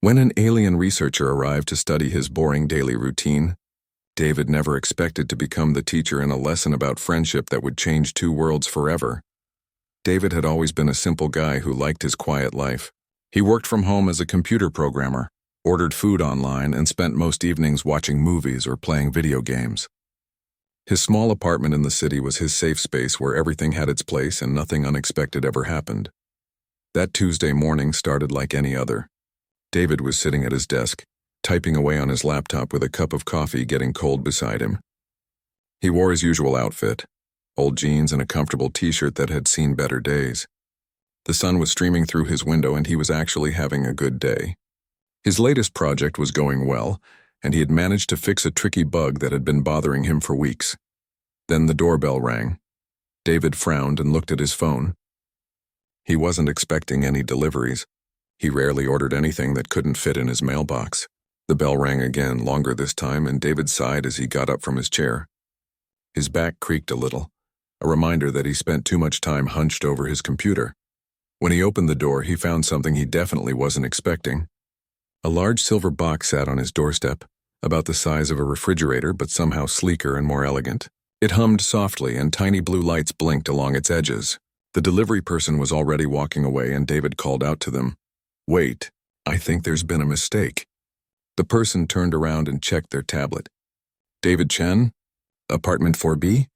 When an alien researcher arrived to study his boring daily routine, David never expected to become the teacher in a lesson about friendship that would change two worlds forever. David had always been a simple guy who liked his quiet life. He worked from home as a computer programmer, ordered food online, and spent most evenings watching movies or playing video games. His small apartment in the city was his safe space where everything had its place and nothing unexpected ever happened. That Tuesday morning started like any other. David was sitting at his desk, typing away on his laptop with a cup of coffee getting cold beside him. He wore his usual outfit, old jeans and a comfortable t-shirt that had seen better days. The sun was streaming through his window and he was actually having a good day. His latest project was going well, and he had managed to fix a tricky bug that had been bothering him for weeks. Then the doorbell rang. David frowned and looked at his phone. He wasn't expecting any deliveries. He rarely ordered anything that couldn't fit in his mailbox. The bell rang again, longer this time, and David sighed as he got up from his chair. His back creaked a little, a reminder that he spent too much time hunched over his computer. When he opened the door, he found something he definitely wasn't expecting. A large silver box sat on his doorstep, about the size of a refrigerator but somehow sleeker and more elegant. It hummed softly and tiny blue lights blinked along its edges. The delivery person was already walking away and David called out to them, "Wait, I think there's been a mistake." The person turned around and checked their tablet. "David Chen? Apartment 4B?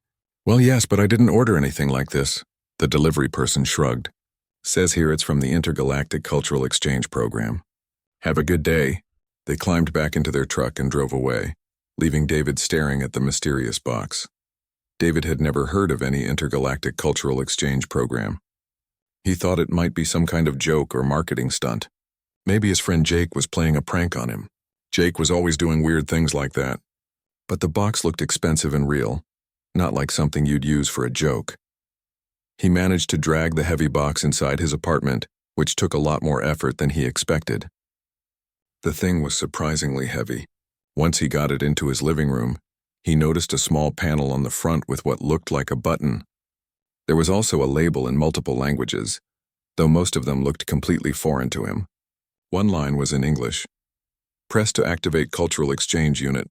Well, yes, but I didn't order anything like this." The delivery person shrugged. "Says here it's from the Intergalactic Cultural Exchange Program. Have a good day." They climbed back into their truck and drove away, leaving David staring at the mysterious box. David had never heard of any intergalactic cultural exchange program. He thought it might be some kind of joke or marketing stunt. Maybe his friend Jake was playing a prank on him. Jake was always doing weird things like that. But the box looked expensive and real, not like something you'd use for a joke. He managed to drag the heavy box inside his apartment, which took a lot more effort than he expected. The thing was surprisingly heavy. Once he got it into his living room, he noticed a small panel on the front with what looked like a button. There was also a label in multiple languages, though most of them looked completely foreign to him. One line was in English. "Press to activate cultural exchange unit."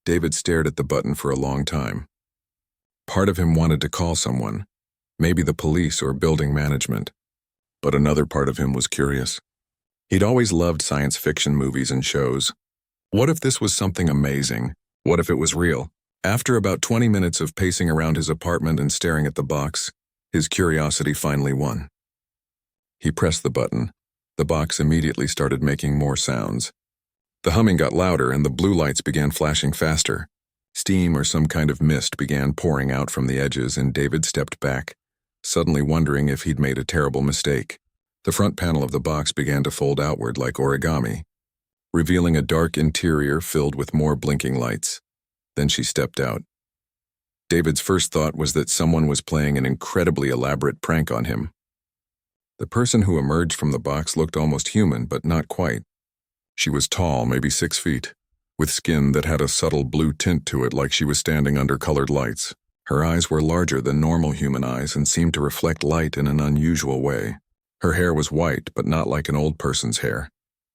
David stared at the button for a long time. Part of him wanted to call someone, maybe the police or building management, but another part of him was curious. He'd always loved science fiction movies and shows. What if this was something amazing? What if it was real? After about 20 minutes of pacing around his apartment and staring at the box, his curiosity finally won. He pressed the button. The box immediately started making more sounds. The humming got louder and the blue lights began flashing faster. Steam or some kind of mist began pouring out from the edges and David stepped back, suddenly wondering if he'd made a terrible mistake. The front panel of the box began to fold outward like origami, revealing a dark interior filled with more blinking lights. Then she stepped out. David's first thought was that someone was playing an incredibly elaborate prank on him. The person who emerged from the box looked almost human, but not quite. She was tall, maybe 6 feet, with skin that had a subtle blue tint to it like she was standing under colored lights. Her eyes were larger than normal human eyes and seemed to reflect light in an unusual way. Her hair was white, but not like an old person's hair.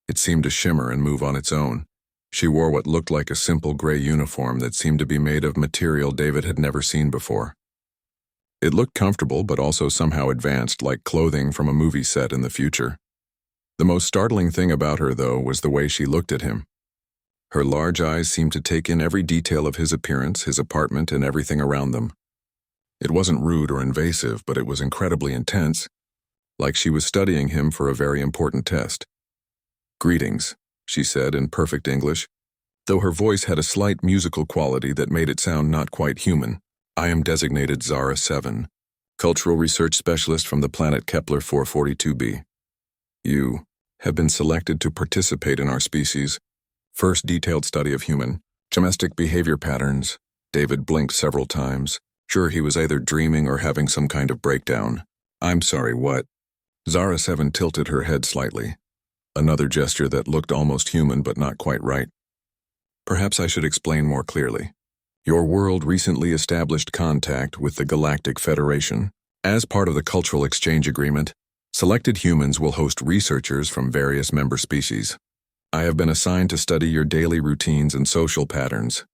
It seemed to shimmer and move on its own. She wore what looked like a simple gray uniform that seemed to be made of material David had never seen before. It looked comfortable, but also somehow advanced, like clothing from a movie set in the future. The most startling thing about her, though, was the way she looked at him. Her large eyes seemed to take in every detail of his appearance, his apartment, and everything around them. It wasn't rude or invasive, but it was incredibly intense, like she was studying him for a very important test. "Greetings," she said in perfect English, though her voice had a slight musical quality that made it sound not quite human. "I am designated Zara 7, Cultural Research Specialist from the planet Kepler 442b. You have been selected to participate in our species' first detailed study of human domestic behavior patterns." David blinked several times, sure he was either dreaming or having some kind of breakdown. "I'm sorry, what?" Zara 7 tilted her head slightly, another gesture that looked almost human but not quite right. "Perhaps I should explain more clearly. Your world recently established contact with the Galactic Federation. As part of the Cultural Exchange Agreement, selected humans will host researchers from various member species. I have been assigned to study your daily routines and social patterns.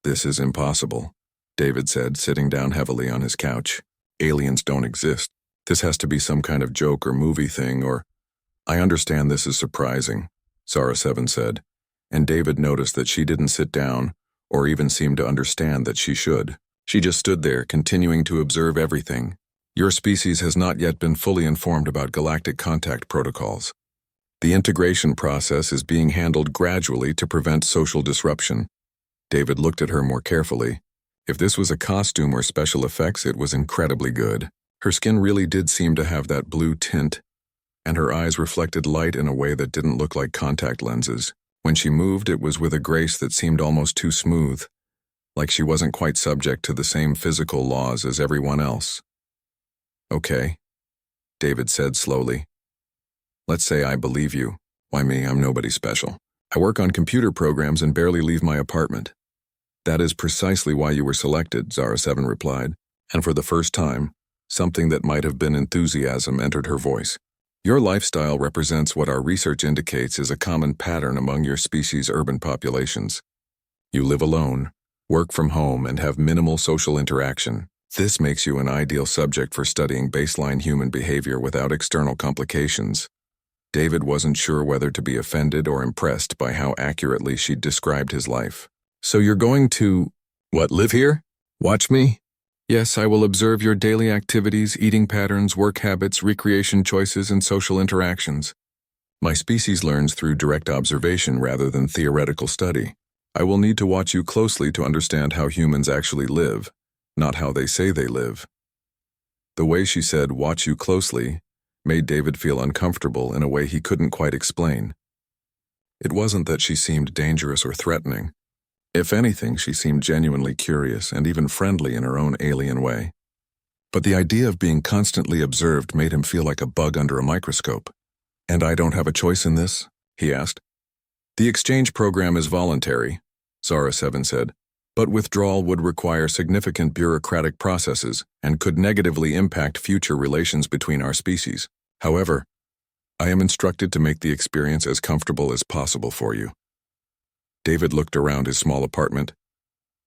This is impossible, David said, sitting down heavily on his couch. Aliens don't exist. This has to be some kind of joke or movie thing, or... I understand this is surprising, Zara 7 said, and David noticed that she didn't sit down or even seem to understand that she should. She just stood there, continuing to observe everything. Your species has not yet been fully informed about galactic contact protocols. The integration process is being handled gradually to prevent social disruption. David looked at her more carefully. If this was a costume or special effects, it was incredibly good. Her skin really did seem to have that blue tint, and her eyes reflected light in a way that didn't look like contact lenses. When she moved, it was with a grace that seemed almost too smooth, like she wasn't quite subject to the same physical laws as everyone else. Okay, David said slowly. Let's say I believe you. Why me? I'm nobody special. I work on computer programs and barely leave my apartment. That is precisely why you were selected, Zara 7 replied, and for the first time, something that might have been enthusiasm entered her voice. Your lifestyle represents what our research indicates is a common pattern among your species' urban populations. You live alone, work from home, and have minimal social interaction. This makes you an ideal subject for studying baseline human behavior without external complications. David wasn't sure whether to be offended or impressed by how accurately she'd described his life. So you're going to, live here? Watch me? Yes, I will observe your daily activities, eating patterns, work habits, recreation choices, and social interactions. My species learns through direct observation rather than theoretical study. I will need to watch you closely to understand how humans actually live, not how they say they live. The way she said, "watch you closely," made David feel uncomfortable in a way he couldn't quite explain. It wasn't that she seemed dangerous or threatening. If anything, she seemed genuinely curious and even friendly in her own alien way. But the idea of being constantly observed made him feel like a bug under a microscope. And I don't have a choice in this? He asked. The exchange program is voluntary, Zara 7 said, but withdrawal would require significant bureaucratic processes and could negatively impact future relations between our species. However, I am instructed to make the experience as comfortable as possible for you. David looked around his small apartment,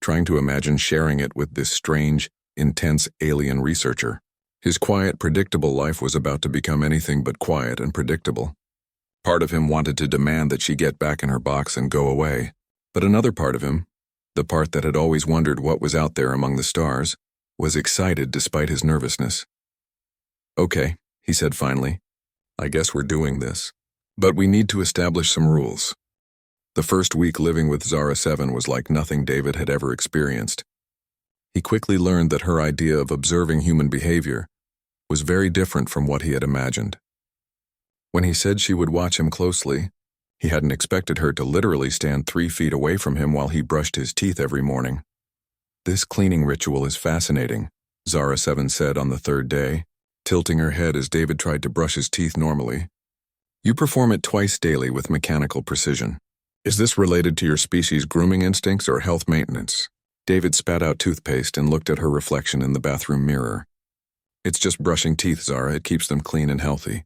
trying to imagine sharing it with this strange, intense alien researcher. His quiet, predictable life was about to become anything but quiet and predictable. Part of him wanted to demand that she get back in her box and go away, but another part of him, the part that had always wondered what was out there among the stars, was excited despite his nervousness. Okay, he said finally. I guess we're doing this. But we need to establish some rules. The first week living with Zara 7 was like nothing David had ever experienced. He quickly learned that her idea of observing human behavior was very different from what he had imagined. When he said she would watch him closely, he hadn't expected her to literally stand 3 feet away from him while he brushed his teeth every morning. This cleaning ritual is fascinating, Zara 7 said on the third day, tilting her head as David tried to brush his teeth normally. You perform it twice daily with mechanical precision. Is this related to your species' grooming instincts or health maintenance? David spat out toothpaste and looked at her reflection in the bathroom mirror. It's just brushing teeth, Zara. It keeps them clean and healthy.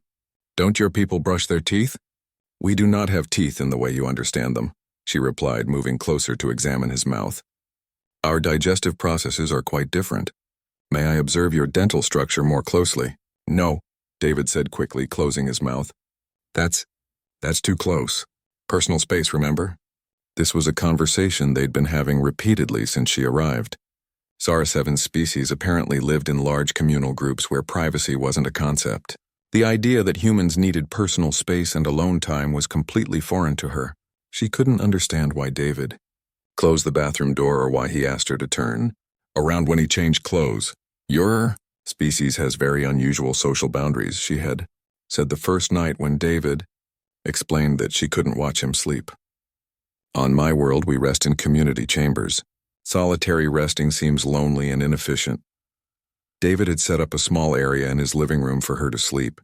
Don't your people brush their teeth? We do not have teeth in the way you understand them, she replied, moving closer to examine his mouth. Our digestive processes are quite different. May I observe your dental structure more closely? No, David said quickly, closing his mouth. That's too close. Personal space, remember? This was a conversation they'd been having repeatedly since she arrived. Zara 7's species apparently lived in large communal groups where privacy wasn't a concept. The idea that humans needed personal space and alone time was completely foreign to her. She couldn't understand why David closed the bathroom door or why he asked her to turn around when he changed clothes. Your species has very unusual social boundaries, she had said the first night when David explained that she couldn't watch him sleep. On my world, we rest in community chambers. Solitary resting seems lonely and inefficient. David had set up a small area in his living room for her to sleep,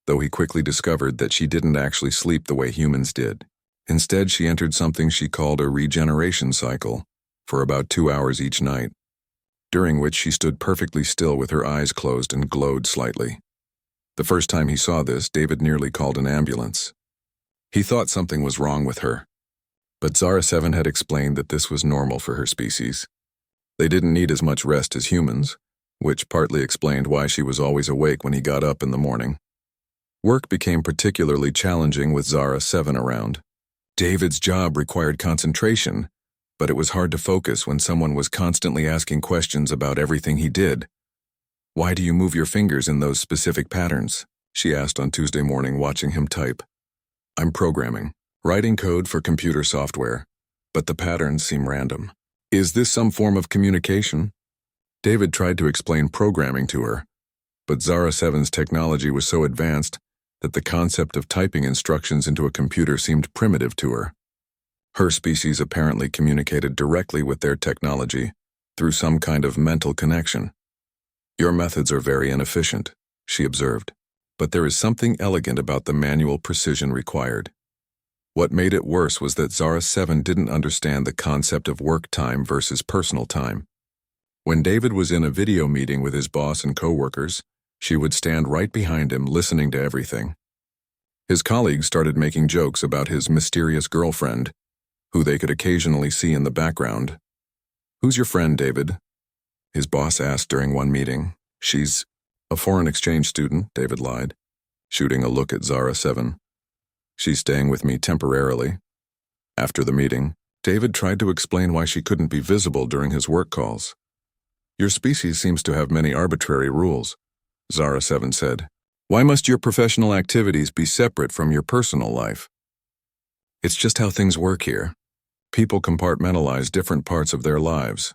though he quickly discovered that she didn't actually sleep the way humans did. Instead, she entered something she called a regeneration cycle for about 2 hours each night, during which she stood perfectly still with her eyes closed and glowed slightly. The first time he saw this, David nearly called an ambulance. He thought something was wrong with her. But Zara 7 had explained that this was normal for her species. They didn't need as much rest as humans, which partly explained why she was always awake when he got up in the morning. Work became particularly challenging with Zara 7 around. David's job required concentration, but it was hard to focus when someone was constantly asking questions about everything he did. "Why do you move your fingers in those specific patterns?" she asked on Tuesday morning, watching him type. "I'm programming, writing code for computer software, but the patterns seem random." "Is this some form of communication?" David tried to explain programming to her, but Zara 7's technology was so advanced that the concept of typing instructions into a computer seemed primitive to her. Her species apparently communicated directly with their technology through some kind of mental connection. "Your methods are very inefficient," she observed, "but there is something elegant about the manual precision required." What made it worse was that Zara 7 didn't understand the concept of work time versus personal time. When David was in a video meeting with his boss and coworkers, she would stand right behind him, listening to everything. His colleagues started making jokes about his mysterious girlfriend, who they could occasionally see in the background. "Who's your friend, David?" his boss asked during one meeting. "She's a foreign exchange student," David lied, shooting a look at Zara 7. "She's staying with me temporarily." After the meeting, David tried to explain why she couldn't be visible during his work calls. "Your species seems to have many arbitrary rules," Zara 7 said. "Why must your professional activities be separate from your personal life?" "It's just how things work here. People compartmentalize different parts of their lives."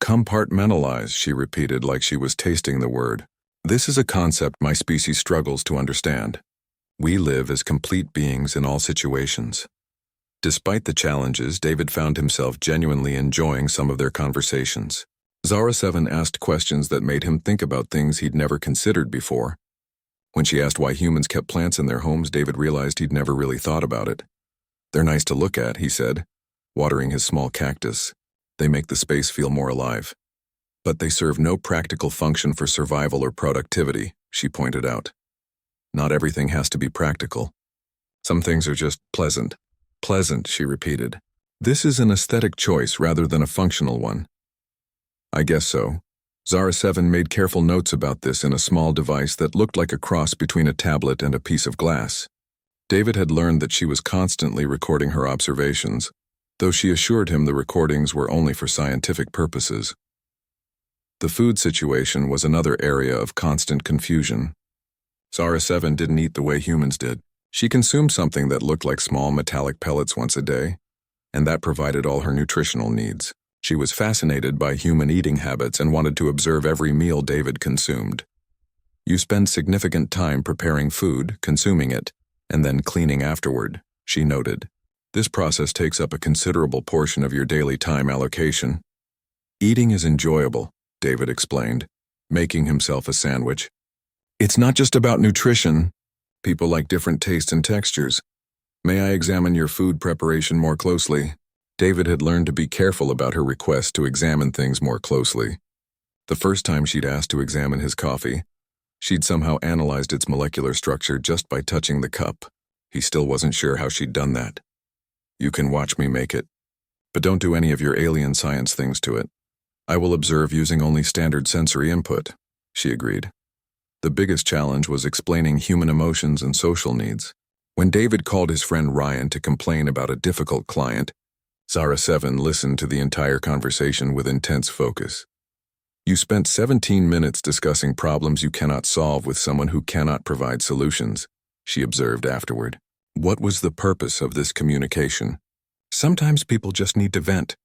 "Compartmentalize," she repeated like she was tasting the word. "This is a concept my species struggles to understand. We live as complete beings in all situations." Despite the challenges, David found himself genuinely enjoying some of their conversations. Zara 7 asked questions that made him think about things he'd never considered before. When she asked why humans kept plants in their homes, David realized he'd never really thought about it. "They're nice to look at," he said, watering his small cactus. "They make the space feel more alive. But they serve no practical function for survival or productivity," she pointed out. "Not everything has to be practical. Some things are just pleasant." "Pleasant," she repeated. "This is an aesthetic choice rather than a functional one." "I guess so." Zara 7 made careful notes about this in a small device that looked like a cross between a tablet and a piece of glass. David had learned that she was constantly recording her observations, though she assured him the recordings were only for scientific purposes. The food situation was another area of constant confusion. Zara 7 didn't eat the way humans did. She consumed something that looked like small metallic pellets once a day, and that provided all her nutritional needs. She was fascinated by human eating habits and wanted to observe every meal David consumed. "You spend significant time preparing food, consuming it, and then cleaning afterward," she noted. "This process takes up a considerable portion of your daily time allocation." "Eating is enjoyable," David explained, making himself a sandwich. "It's not just about nutrition. People like different tastes and textures. May I examine your food preparation more closely?" David had learned to be careful about her request to examine things more closely. The first time she'd asked to examine his coffee, she'd somehow analyzed its molecular structure just by touching the cup. He still wasn't sure how she'd done that. "You can watch me make it, but don't do any of your alien science things to it. I will observe using only standard sensory input," she agreed. The biggest challenge was explaining human emotions and social needs. When David called his friend Ryan to complain about a difficult client, Zara 7 listened to the entire conversation with intense focus. "You spent 17 minutes discussing problems you cannot solve with someone who cannot provide solutions," she observed afterward. "What was the purpose of this communication?" "Sometimes people just need to vent.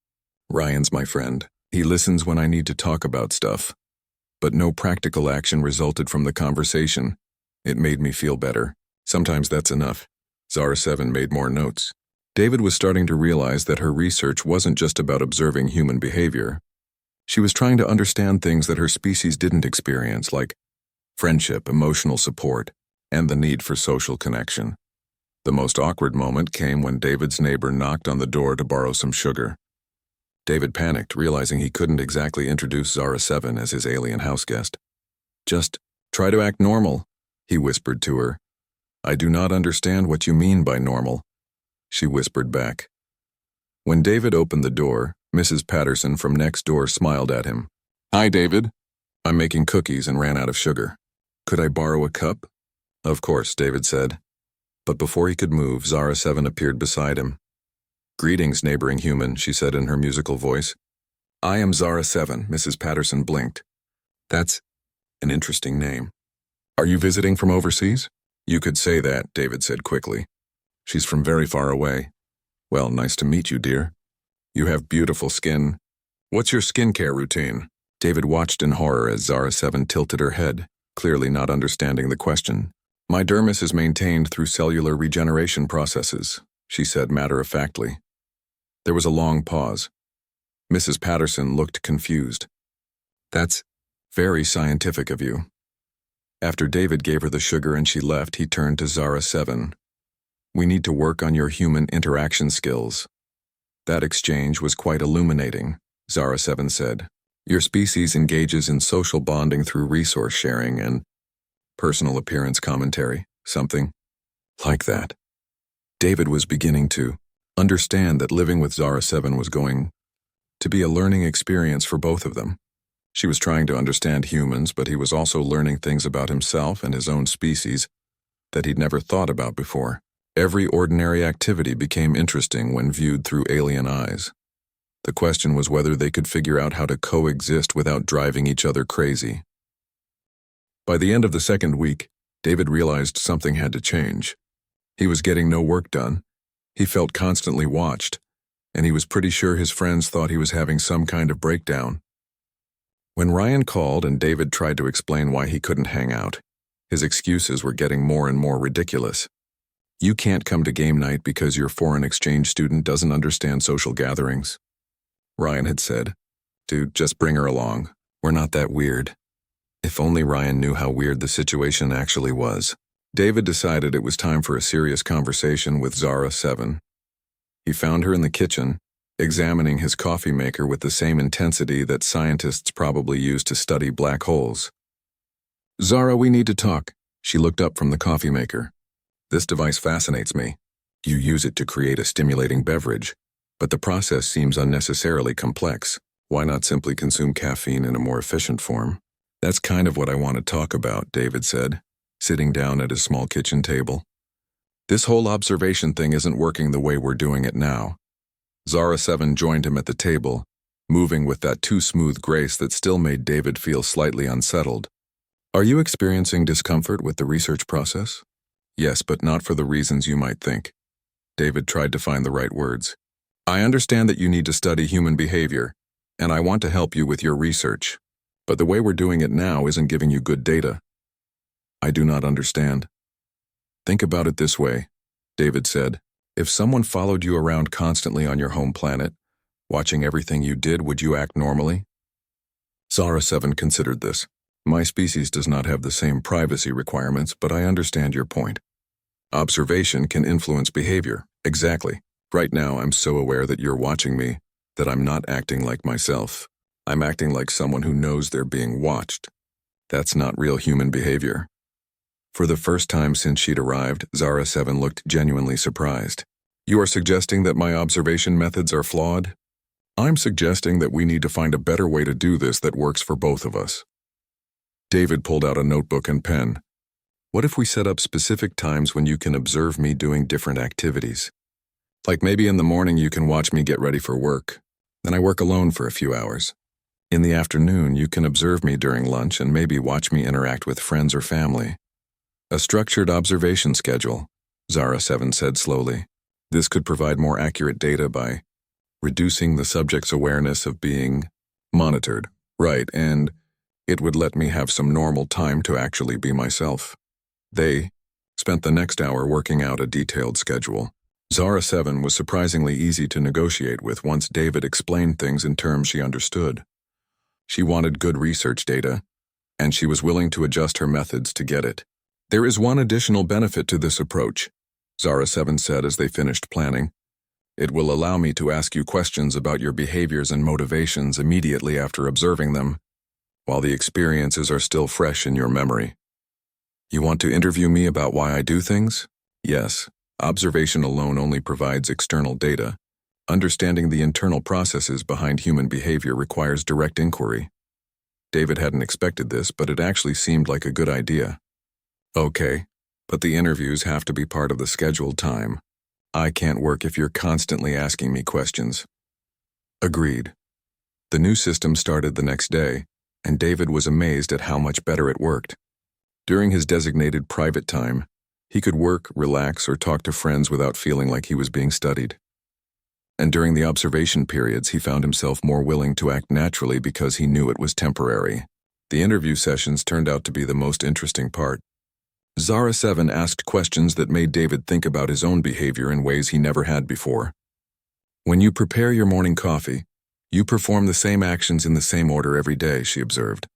Ryan's my friend. He listens when I need to talk about stuff. But no practical action resulted from the conversation. It made me feel better. Sometimes that's enough." Zara 7 made more notes. David was starting to realize that her research wasn't just about observing human behavior. She was trying to understand things that her species didn't experience, like friendship, emotional support, and the need for social connection. The most awkward moment came when David's neighbor knocked on the door to borrow some sugar. David panicked, realizing he couldn't exactly introduce Zara 7 as his alien houseguest. "Just try to act normal," he whispered to her. I do not understand what you mean by normal, she whispered back. When David opened the door, Mrs. Patterson from next door smiled at him. Hi, David. I'm making cookies and ran out of sugar. Could I borrow a cup? Of course, David said. But before he could move, Zara 7 appeared beside him. Greetings, neighboring human, she said in her musical voice. I am Zara 7, Mrs. Patterson blinked. That's an interesting name. Are you visiting from overseas? You could say that, David said quickly. She's from very far away. Well, nice to meet you, dear. You have beautiful skin. What's your skincare routine? David watched in horror as Zara 7 tilted her head, clearly not understanding the question. My dermis is maintained through cellular regeneration processes, she said matter-of-factly. There was a long pause. Mrs. Patterson looked confused. That's very scientific of you. After David gave her the sugar and she left, he turned to Zara 7. We need to work on your human interaction skills. That exchange was quite illuminating, Zara 7 said. Your species engages in social bonding through resource sharing and personal appearance commentary, something like that. David was beginning to understand that living with Zara 7 was going to be a learning experience for both of them. She was trying to understand humans, but he was also learning things about himself and his own species that he'd never thought about before. Every ordinary activity became interesting when viewed through alien eyes. The question was whether they could figure out how to coexist without driving each other crazy. By the end of the second week, David realized something had to change. He was getting no work done. He felt constantly watched, and he was pretty sure his friends thought he was having some kind of breakdown. When Ryan called and David tried to explain why he couldn't hang out, his excuses were getting more and more ridiculous. You can't come to game night because your foreign exchange student doesn't understand social gatherings, Ryan had said. Dude, just bring her along. We're not that weird. If only Ryan knew how weird the situation actually was. David decided it was time for a serious conversation with Zara 7. He found her in the kitchen, examining his coffee maker with the same intensity that scientists probably use to study black holes. Zara, we need to talk. She looked up from the coffee maker. This device fascinates me. You use it to create a stimulating beverage, but the process seems unnecessarily complex. Why not simply consume caffeine in a more efficient form? That's kind of what I want to talk about, David said, sitting down at his small kitchen table. This whole observation thing isn't working the way we're doing it now. Zara 7 joined him at the table, moving with that too smooth grace that still made David feel slightly unsettled. Are you experiencing discomfort with the research process? Yes, but not for the reasons you might think. David tried to find the right words. I understand that you need to study human behavior, and I want to help you with your research. But the way we're doing it now isn't giving you good data. I do not understand. Think about it this way, David said. If someone followed you around constantly on your home planet, watching everything you did, would you act normally? Zara 7 considered this. My species does not have the same privacy requirements, but I understand your point. Observation can influence behavior. Exactly. Right now, I'm so aware that you're watching me that I'm not acting like myself. I'm acting like someone who knows they're being watched. That's not real human behavior. For the first time since she'd arrived, Zara 7 looked genuinely surprised. You are suggesting that my observation methods are flawed? I'm suggesting that we need to find a better way to do this that works for both of us. David pulled out a notebook and pen. What if we set up specific times when you can observe me doing different activities? Like maybe in the morning you can watch me get ready for work. Then I work alone for a few hours. In the afternoon, you can observe me during lunch and maybe watch me interact with friends or family. A structured observation schedule, Zara 7 said slowly. This could provide more accurate data by reducing the subject's awareness of being monitored. Right, and it would let me have some normal time to actually be myself. They spent the next hour working out a detailed schedule. Zara 7 was surprisingly easy to negotiate with once David explained things in terms she understood. She wanted good research data, and she was willing to adjust her methods to get it. There is one additional benefit to this approach, Zara 7 said as they finished planning. It will allow me to ask you questions about your behaviors and motivations immediately after observing them, while the experiences are still fresh in your memory. You want to interview me about why I do things? Yes. Observation alone only provides external data. Understanding the internal processes behind human behavior requires direct inquiry. David hadn't expected this, but it actually seemed like a good idea. Okay, but the interviews have to be part of the scheduled time. I can't work if you're constantly asking me questions. Agreed. The new system started the next day, and David was amazed at how much better it worked. During his designated private time, he could work, relax, or talk to friends without feeling like he was being studied. And during the observation periods, he found himself more willing to act naturally because he knew it was temporary. The interview sessions turned out to be the most interesting part. Zara 7 asked questions that made David think about his own behavior in ways he never had before. When you prepare your morning coffee, you perform the same actions in the same order every day, she observed.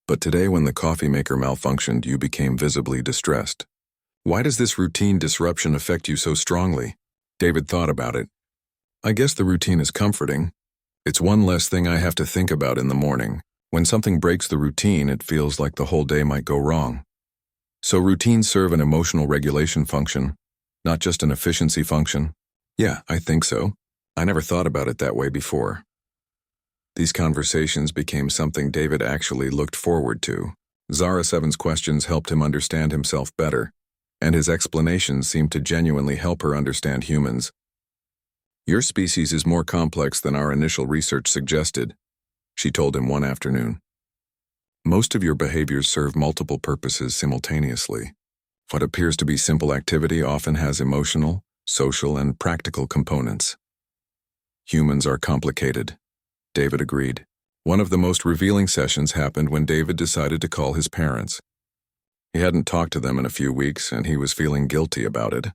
But today, when the coffee maker malfunctioned, you became visibly distressed. Why does this routine disruption affect you so strongly? David thought about it. I guess the routine is comforting. It's one less thing I have to think about in the morning. When something breaks the routine, it feels like the whole day might go wrong. So routines serve an emotional regulation function, not just an efficiency function? Yeah, I think so. I never thought about it that way before. These conversations became something David actually looked forward to. Zara 7's questions helped him understand himself better, and his explanations seemed to genuinely help her understand humans. Your species is more complex than our initial research suggested, she told him one afternoon. Most of your behaviors serve multiple purposes simultaneously. What appears to be simple activity often has emotional, social, and practical components. Humans are complicated, David agreed. One of the most revealing sessions happened when David decided to call his parents. He hadn't talked to them in a few weeks, and he was feeling guilty about it.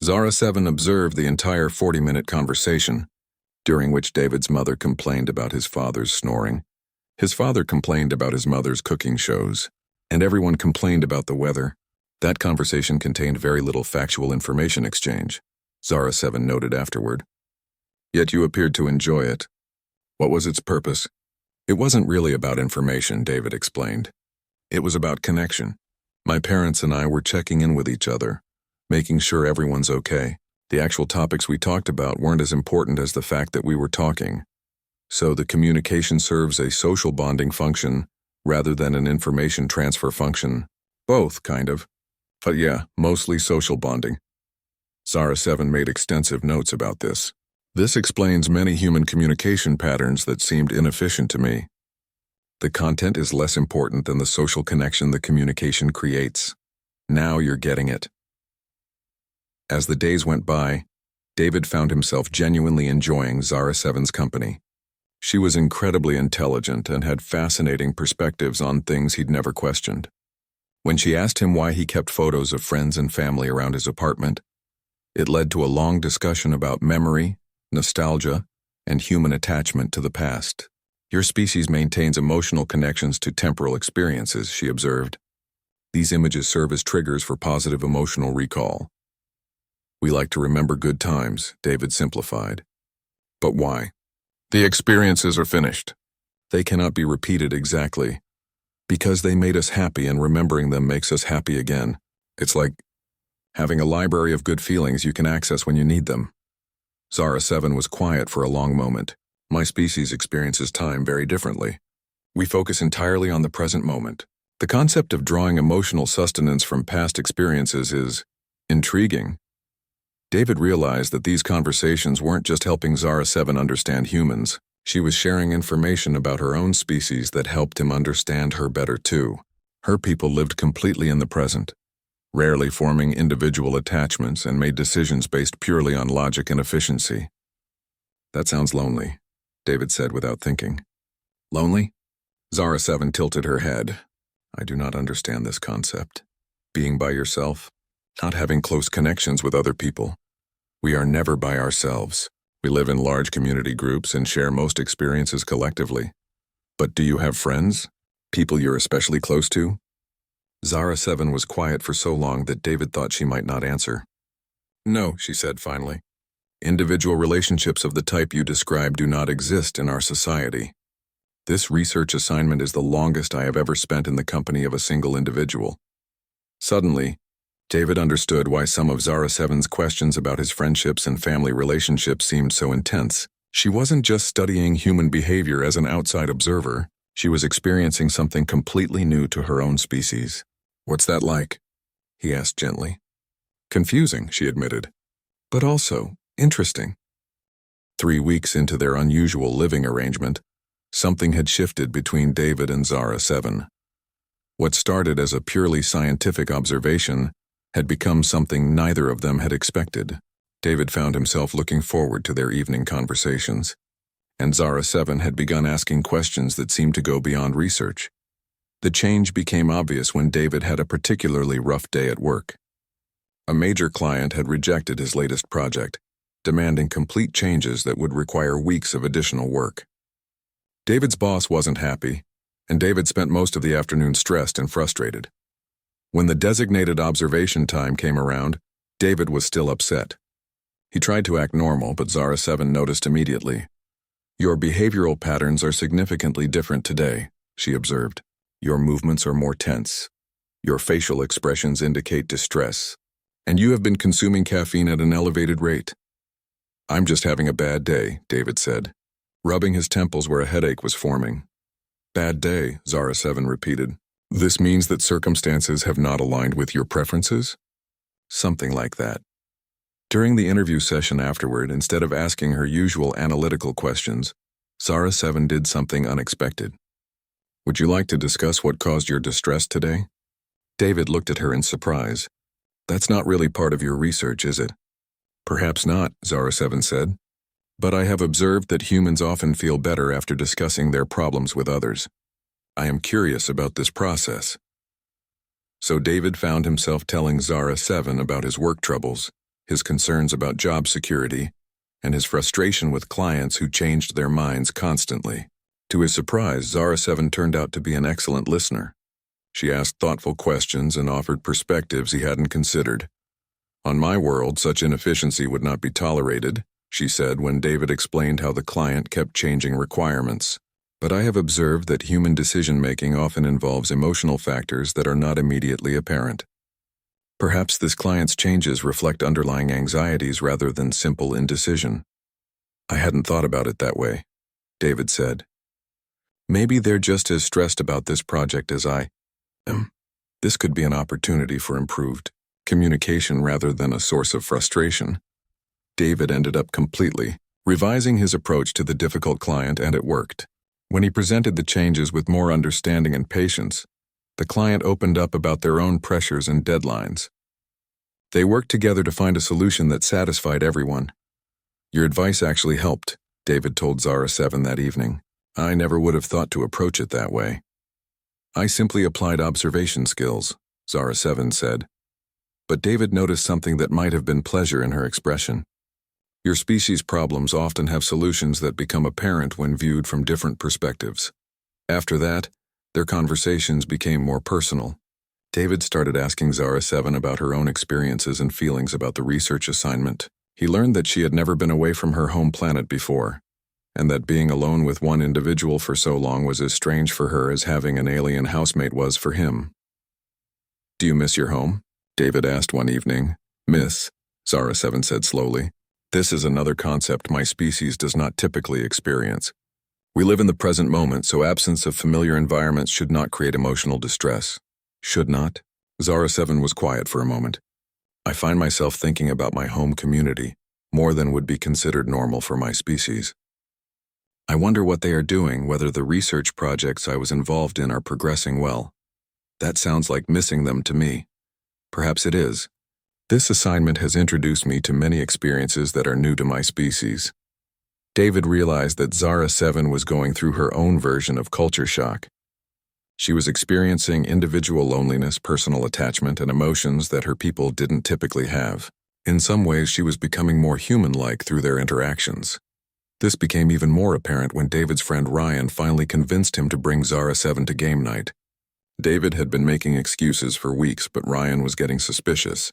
Zara 7 observed the entire 40-minute conversation, during which David's mother complained about his father's snoring. His father complained about his mother's cooking shows, and everyone complained about the weather. That conversation contained very little factual information exchange, Zara 7 noted afterward. Yet you appeared to enjoy it. What was its purpose? It wasn't really about information, David explained. It was about connection. My parents and I were checking in with each other, making sure everyone's okay. The actual topics we talked about weren't as important as the fact that we were talking. So the communication serves a social bonding function rather than an information transfer function. Both, kind of. But yeah, mostly social bonding. Zara 7 made extensive notes about this. This explains many human communication patterns that seemed inefficient to me. The content is less important than the social connection the communication creates. Now you're getting it. As the days went by, David found himself genuinely enjoying Zara 7's company. She was incredibly intelligent and had fascinating perspectives on things he'd never questioned. When she asked him why he kept photos of friends and family around his apartment, it led to a long discussion about memory, nostalgia, and human attachment to the past. Your species maintains emotional connections to temporal experiences, she observed. These images serve as triggers for positive emotional recall. We like to remember good times, David simplified. But why? The experiences are finished. They cannot be repeated exactly. Because they made us happy, and remembering them makes us happy again. It's like having a library of good feelings you can access when you need them. Zara 7 was quiet for a long moment. My species experiences time very differently. We focus entirely on the present moment. The concept of drawing emotional sustenance from past experiences is intriguing. David realized that these conversations weren't just helping Zara 7 understand humans. She was sharing information about her own species that helped him understand her better too. Her people lived completely in the present, rarely forming individual attachments, and made decisions based purely on logic and efficiency. That sounds lonely, David said without thinking. Lonely? Zara 7 tilted her head. I do not understand this concept. Being by yourself, not having close connections with other people. We are never by ourselves. We live in large community groups and share most experiences collectively. But do you have friends? People you're especially close to? Zara 7 was quiet for so long that David thought she might not answer. No, she said finally. Individual relationships of the type you describe do not exist in our society. This research assignment is the longest I have ever spent in the company of a single individual. Suddenly, David understood why some of Zara Seven's questions about his friendships and family relationships seemed so intense. She wasn't just studying human behavior as an outside observer, she was experiencing something completely new to her own species. "What's that like?" he asked gently. "Confusing," she admitted, "but also interesting." 3 weeks into their unusual living arrangement, something had shifted between David and Zara Seven. What started as a purely scientific observation had become something neither of them had expected. David found himself looking forward to their evening conversations, and Zara Seven had begun asking questions that seemed to go beyond research. The change became obvious when David had a particularly rough day at work. A major client had rejected his latest project, demanding complete changes that would require weeks of additional work. David's boss wasn't happy, and David spent most of the afternoon stressed and frustrated. When the designated observation time came around, David was still upset. He tried to act normal, but Zara Seven noticed immediately. "Your behavioral patterns are significantly different today," she observed. "Your movements are more tense. Your facial expressions indicate distress. And you have been consuming caffeine at an elevated rate." "I'm just having a bad day," David said, rubbing his temples where a headache was forming. "Bad day," Zara Seven repeated. "This means that circumstances have not aligned with your preferences?" "Something like that." During the interview session afterward, instead of asking her usual analytical questions, Zara Seven did something unexpected. "Would you like to discuss what caused your distress today?" David looked at her in surprise. "That's not really part of your research, is it?" "Perhaps not," Zara Seven said. "But I have observed that humans often feel better after discussing their problems with others. I am curious about this process." So David found himself telling Zara Seven about his work troubles, his concerns about job security, and his frustration with clients who changed their minds constantly. To his surprise, Zara Seven turned out to be an excellent listener. She asked thoughtful questions and offered perspectives he hadn't considered. "On my world, such inefficiency would not be tolerated," she said when David explained how the client kept changing requirements. "But I have observed that human decision-making often involves emotional factors that are not immediately apparent. Perhaps this client's changes reflect underlying anxieties rather than simple indecision." "I hadn't thought about it that way," David said. "Maybe they're just as stressed about this project as I am. This could be an opportunity for improved communication rather than a source of frustration." David ended up completely revising his approach to the difficult client, and it worked. When he presented the changes with more understanding and patience, the client opened up about their own pressures and deadlines. They worked together to find a solution that satisfied everyone. "Your advice actually helped," David told Zara Seven that evening. "I never would have thought to approach it that way." "I simply applied observation skills," Zara Seven said. But David noticed something that might have been pleasure in her expression. "Your species' problems often have solutions that become apparent when viewed from different perspectives." After that, their conversations became more personal. David started asking Zara Seven about her own experiences and feelings about the research assignment. He learned that she had never been away from her home planet before, and that being alone with one individual for so long was as strange for her as having an alien housemate was for him. "Do you miss your home?" David asked one evening. "Miss," Zara Seven said slowly. "This is another concept my species does not typically experience. We live in the present moment, so absence of familiar environments should not create emotional distress." "Should not?" Zara Seven was quiet for a moment. "I find myself thinking about my home community more than would be considered normal for my species. I wonder what they are doing, whether the research projects I was involved in are progressing well. That sounds like missing them to me. Perhaps it is. This assignment has introduced me to many experiences that are new to my species." David realized that Zara Seven was going through her own version of culture shock. She was experiencing individual loneliness, personal attachment, and emotions that her people didn't typically have. In some ways, she was becoming more human-like through their interactions. This became even more apparent when David's friend Ryan finally convinced him to bring Zara Seven to game night. David had been making excuses for weeks, but Ryan was getting suspicious,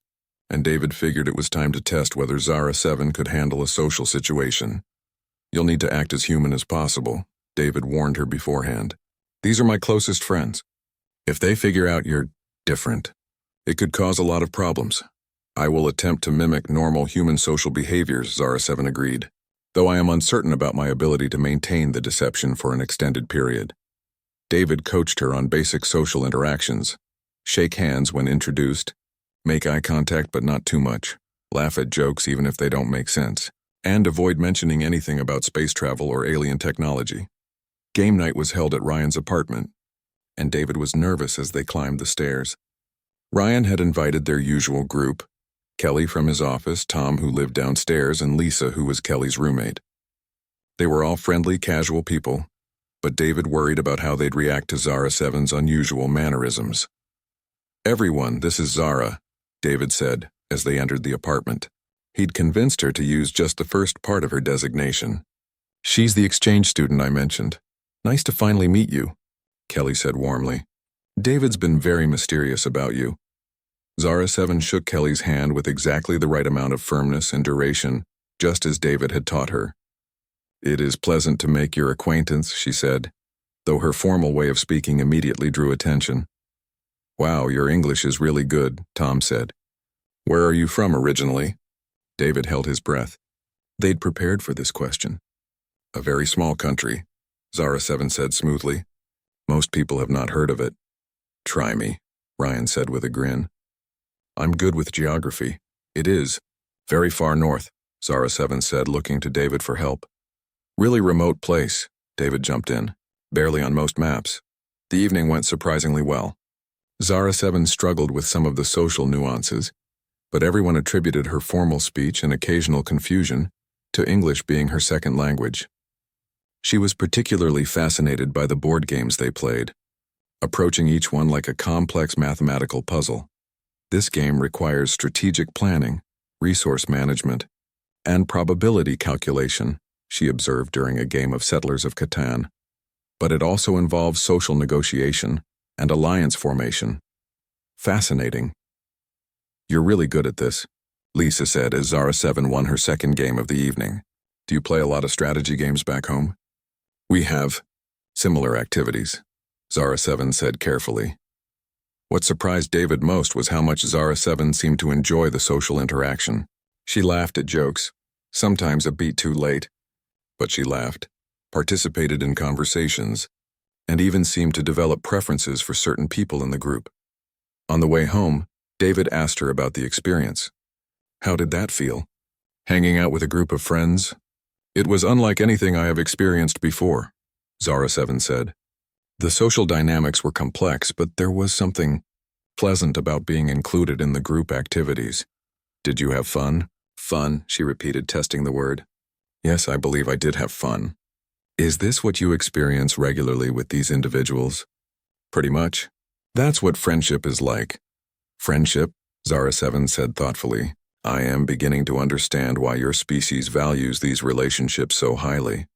and David figured it was time to test whether Zara Seven could handle a social situation. "You'll need to act as human as possible," David warned her beforehand. "These are my closest friends. If they figure out you're different, It could cause a lot of problems. I will attempt to mimic normal human social behaviors, Zara 7 agreed, though I am uncertain about my ability to maintain the deception for an extended period. David coached her on basic social interactions. Shake hands when introduced, make eye contact but not too much, laugh at jokes even if they don't make sense, and avoid mentioning anything about space travel or alien technology. Game night was held at Ryan's apartment, and David was nervous as they climbed the stairs. Ryan had invited their usual group, Kelly from his office, Tom who lived downstairs, and Lisa who was Kelly's roommate. They were all friendly, casual people, but David worried about how they'd react to Zara 7's unusual mannerisms. "Everyone, this is Zara," David said as they entered the apartment. He'd convinced her to use just the first part of her designation. "She's the exchange student I mentioned. Nice to finally meet you," Kelly said warmly. "David's been very mysterious about you." Zara 7 shook Kelly's hand with exactly the right amount of firmness and duration, just as David had taught her. "It is pleasant to make your acquaintance," she said, though her formal way of speaking immediately drew attention. "Wow, your English is really good," Tom said. "Where are you from originally?" David held his breath. They'd prepared for this question. "A very small country," Zara 7 said smoothly. "Most people have not heard of it." "Try me," Ryan said with a grin. "I'm good with geography." "It is. Very far north," Zara 7 said, looking to David for help. "Really remote place," David jumped in. "Barely on most maps." The evening went surprisingly well. Zara 7 struggled with some of the social nuances, but everyone attributed her formal speech and occasional confusion to English being her second language. She was particularly fascinated by the board games they played, approaching each one like a complex mathematical puzzle. This game requires strategic planning, resource management, and probability calculation, she observed during a game of Settlers of Catan. But it also involves social negotiation and alliance formation. Fascinating. "You're really good at this," Lisa said as Zara 7 won her second game of the evening. "Do you play a lot of strategy games back home?" "We have similar activities," Zara 7 said carefully. What surprised David most was how much Zara 7 seemed to enjoy the social interaction. She laughed at jokes, sometimes a beat too late, but she laughed, participated in conversations, and even seemed to develop preferences for certain people in the group. On the way home, David asked her about the experience. "How did that feel? Hanging out with a group of friends?" "It was unlike anything I have experienced before," Zara 7 said. "The social dynamics were complex, but there was something pleasant about being included in the group activities." "Did you have fun?" "Fun," she repeated, testing the word. "Yes, I believe I did have fun." "Is this what you experience regularly with these individuals?" "Pretty much. That's what friendship is like." "Friendship," Zara 7 said thoughtfully. "I am beginning to understand why your species values these relationships so highly."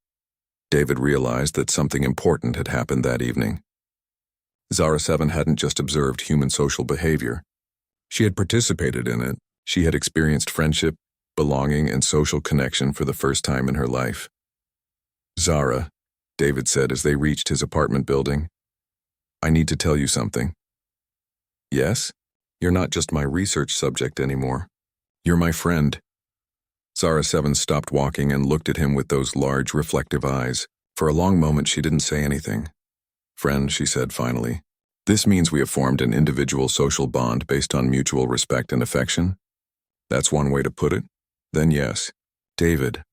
David realized that something important had happened that evening. Zara 7 hadn't just observed human social behavior. She had participated in it. She had experienced friendship, belonging, and social connection for the first time in her life. "Zara," David said as they reached his apartment building, "I need to tell you something." "Yes? You're not just my research subject anymore. You're my friend." Zara 7 stopped walking and looked at him with those large, reflective eyes. For a long moment she didn't say anything. "Friend," she said finally, "this means we have formed an individual social bond based on mutual respect and affection?" "That's one way to put it. Then yes." "David,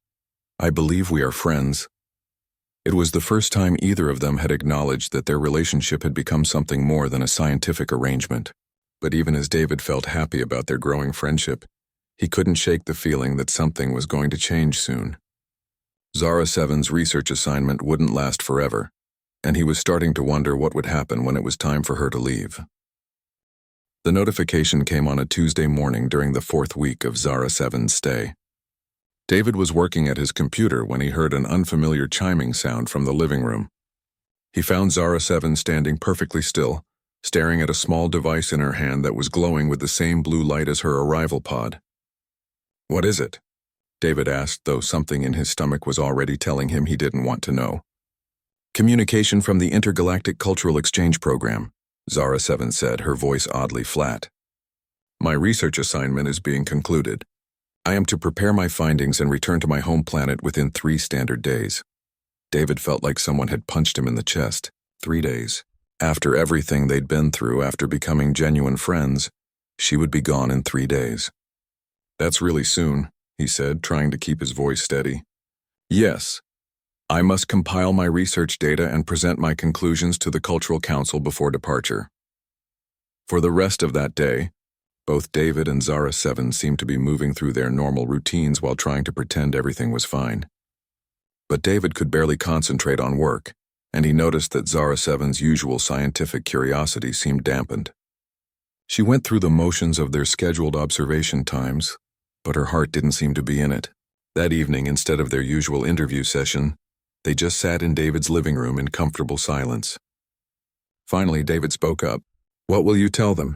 I believe we are friends." It was the first time either of them had acknowledged that their relationship had become something more than a scientific arrangement. But even as David felt happy about their growing friendship, he couldn't shake the feeling that something was going to change soon. Zara 7's research assignment wouldn't last forever, and he was starting to wonder what would happen when it was time for her to leave. The notification came on a Tuesday morning during the 4th week of Zara 7's stay. David was working at his computer when he heard an unfamiliar chiming sound from the living room. He found Zara 7 standing perfectly still, staring at a small device in her hand that was glowing with the same blue light as her arrival pod. "What is it?" David asked, though something in his stomach was already telling him he didn't want to know. "Communication from the Intergalactic Cultural Exchange Program," Zara 7 said, her voice oddly flat. My research assignment is being concluded. I am to prepare my findings and return to my home planet within 3 standard days. David felt like someone had punched him in the chest. 3 days. After everything they'd been through, after becoming genuine friends, she would be gone in 3 days. That's really soon, he said, trying to keep his voice steady. Yes. I must compile my research data and present my conclusions to the Cultural Council before departure. For the rest of that day, both David and Zara 7 seemed to be moving through their normal routines while trying to pretend everything was fine. But David could barely concentrate on work, and he noticed that Zara 7's usual scientific curiosity seemed dampened. She went through the motions of their scheduled observation times, but her heart didn't seem to be in it. That evening, instead of their usual interview session, they just sat in David's living room in comfortable silence. Finally, David spoke up. What will you tell them?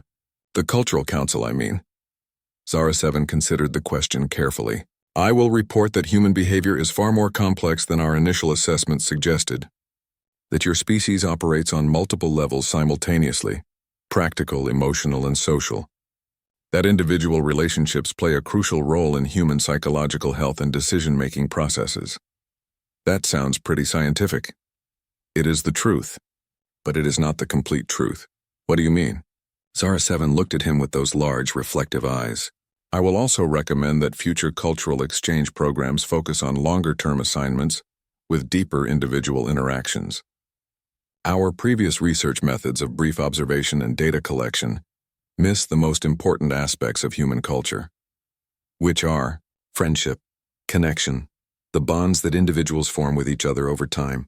The Cultural Council, I mean. Zara 7 considered the question carefully. I will report that human behavior is far more complex than our initial assessment suggested. That your species operates on multiple levels simultaneously, practical, emotional, and social. That individual relationships play a crucial role in human psychological health and decision-making processes. That sounds pretty scientific. It is the truth, but it is not the complete truth. What do you mean? Zara 7 looked at him with those large, reflective eyes. I will also recommend that future cultural exchange programs focus on longer-term assignments with deeper individual interactions. Our previous research methods of brief observation and data collection miss the most important aspects of human culture, which are friendship, connection, the bonds that individuals form with each other over time.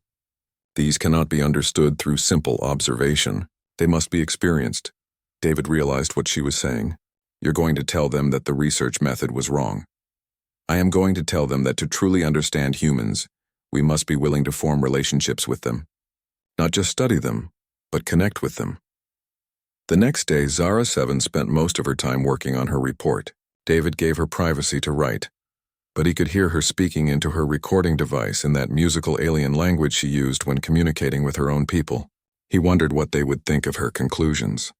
These cannot be understood through simple observation. They must be experienced. David realized what she was saying. You're going to tell them that the research method was wrong. I am going to tell them that to truly understand humans, we must be willing to form relationships with them. Not just study them, but connect with them. The next day, Zara 7 spent most of her time working on her report. David gave her privacy to write, but he could hear her speaking into her recording device in that musical alien language she used when communicating with her own people. He wondered what they would think of her conclusions.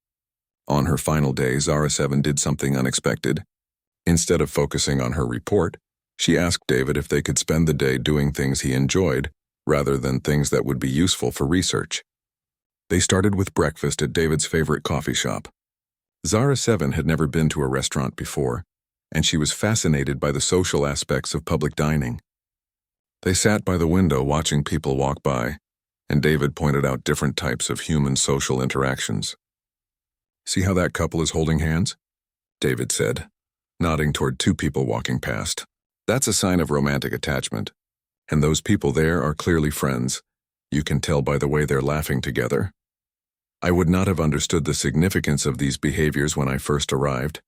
On her final day, Zara 7 did something unexpected. Instead of focusing on her report, she asked David if they could spend the day doing things he enjoyed, rather than things that would be useful for research. They started with breakfast at David's favorite coffee shop. Zara 7 had never been to a restaurant before, and she was fascinated by the social aspects of public dining. They sat by the window watching people walk by, and David pointed out different types of human social interactions. See how that couple is holding hands? David said, nodding toward 2 people walking past. That's a sign of romantic attachment. And those people there are clearly friends. You can tell by the way they're laughing together. I would not have understood the significance of these behaviors when I first arrived,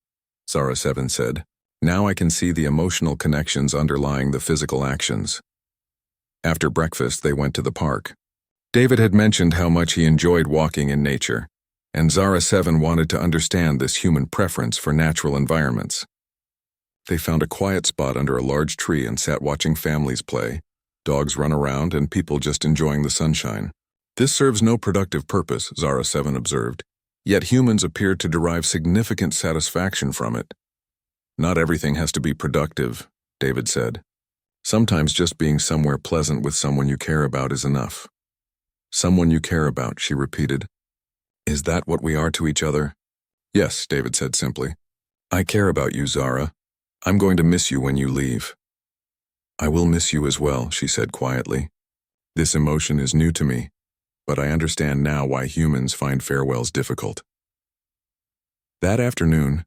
Zara 7 said. Now I can see the emotional connections underlying the physical actions. After breakfast, they went to the park. David had mentioned how much he enjoyed walking in nature, and Zara 7 wanted to understand this human preference for natural environments. They found a quiet spot under a large tree and sat watching families play, dogs run around, and people just enjoying the sunshine. This serves no productive purpose, Zara 7 observed, yet humans appeared to derive significant satisfaction from it. Not everything has to be productive, David said. Sometimes just being somewhere pleasant with someone you care about is enough. Someone you care about, she repeated. Is that what we are to each other? Yes, David said simply. I care about you, Zara. I'm going to miss you when you leave. I will miss you as well, she said quietly. This emotion is new to me, but I understand now why humans find farewells difficult. That afternoon,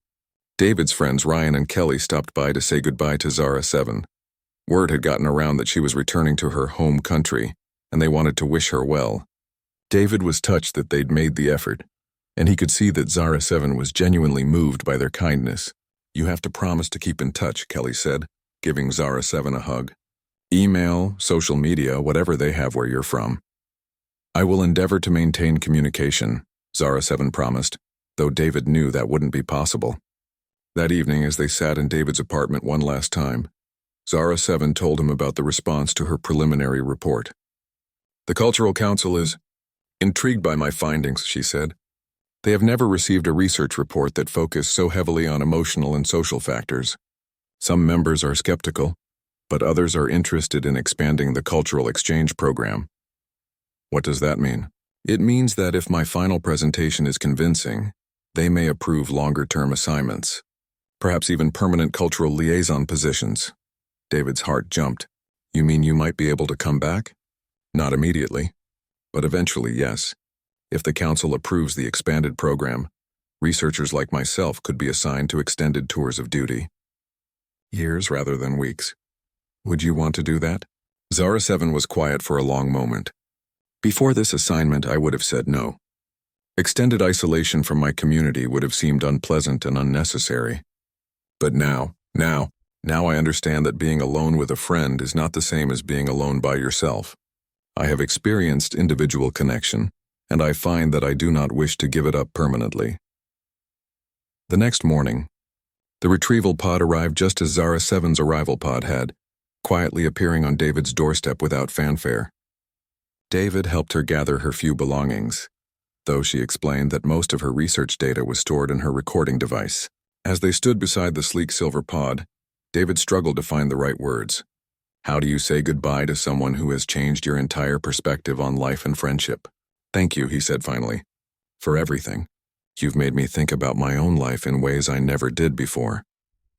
David's friends Ryan and Kelly stopped by to say goodbye to Zara 7. Word had gotten around that she was returning to her home country, and they wanted to wish her well. David was touched that they'd made the effort, and he could see that Zara 7 was genuinely moved by their kindness. You have to promise to keep in touch, Kelly said, giving Zara 7 a hug. Email, social media, whatever they have where you're from. I will endeavor to maintain communication, Zara 7 promised, though David knew that wouldn't be possible. That evening, as they sat in David's apartment one last time, Zara 7 told him about the response to her preliminary report. The Cultural Council is intrigued by my findings, she said. They have never received a research report that focused so heavily on emotional and social factors. Some members are skeptical, but others are interested in expanding the cultural exchange program. What does that mean? It means that if my final presentation is convincing, they may approve longer-term assignments, perhaps even permanent cultural liaison positions. David's heart jumped. You mean you might be able to come back? Not immediately, but eventually, yes. If the council approves the expanded program, researchers like myself could be assigned to extended tours of duty. Years rather than weeks. Would you want to do that? Zara 7 was quiet for a long moment. Before this assignment, I would have said no. Extended isolation from my community would have seemed unpleasant and unnecessary. But now I understand that being alone with a friend is not the same as being alone by yourself. I have experienced individual connection, and I find that I do not wish to give it up permanently. The next morning, the retrieval pod arrived just as Zara 7's arrival pod had, quietly appearing on David's doorstep without fanfare. David helped her gather her few belongings, though she explained that most of her research data was stored in her recording device. As they stood beside the sleek silver pod, David struggled to find the right words. How do you say goodbye to someone who has changed your entire perspective on life and friendship? Thank you, he said finally, for everything. You've made me think about my own life in ways I never did before.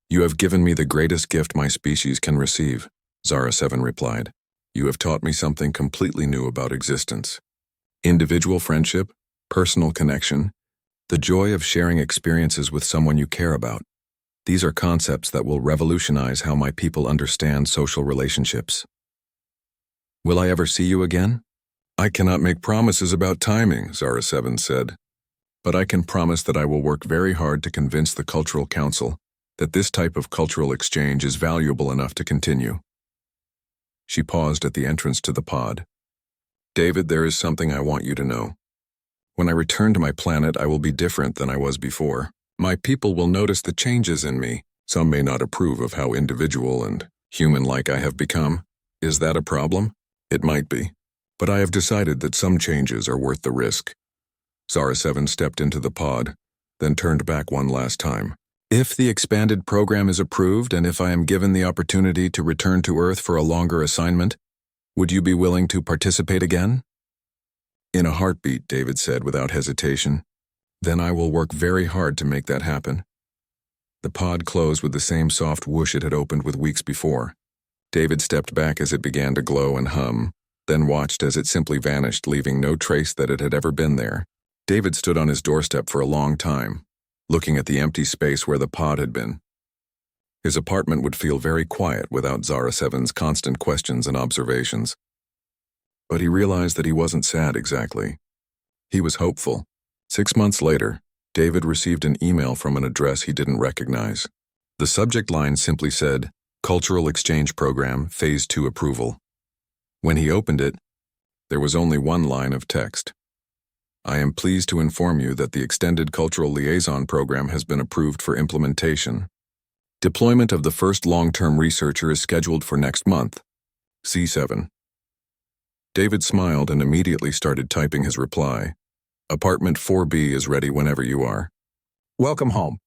You have given me the greatest gift my species can receive, Zara 7 replied. You have taught me something completely new about existence. Individual friendship, personal connection, the joy of sharing experiences with someone you care about. These are concepts that will revolutionize how my people understand social relationships. Will I ever see you again? I cannot make promises about timing, Zara 7 said, but I can promise that I will work very hard to convince the Cultural Council that this type of cultural exchange is valuable enough to continue. She paused at the entrance to the pod. David, there is something I want you to know. When I return to my planet, I will be different than I was before. My people will notice the changes in me. Some may not approve of how individual and human-like I have become. Is that a problem? It might be. But I have decided that some changes are worth the risk. Zara 7 stepped into the pod, then turned back one last time. If the expanded program is approved and if I am given the opportunity to return to Earth for a longer assignment, would you be willing to participate again? In a heartbeat, David said without hesitation. Then I will work very hard to make that happen. The pod closed with the same soft whoosh it had opened with weeks before. David stepped back as it began to glow and hum, then watched as it simply vanished, leaving no trace that it had ever been there. David stood on his doorstep for a long time, looking at the empty space where the pod had been. His apartment would feel very quiet without Zara 7's constant questions and observations. But he realized that he wasn't sad exactly. He was hopeful. 6 months later, David received an email from an address he didn't recognize. The subject line simply said, Cultural Exchange Program, Phase 2 Approval. When he opened it, there was only one line of text. I am pleased to inform you that the Extended Cultural Liaison Program has been approved for implementation. Deployment of the first long-term researcher is scheduled for next month. C7. David smiled and immediately started typing his reply. Apartment 4B is ready whenever you are. Welcome home.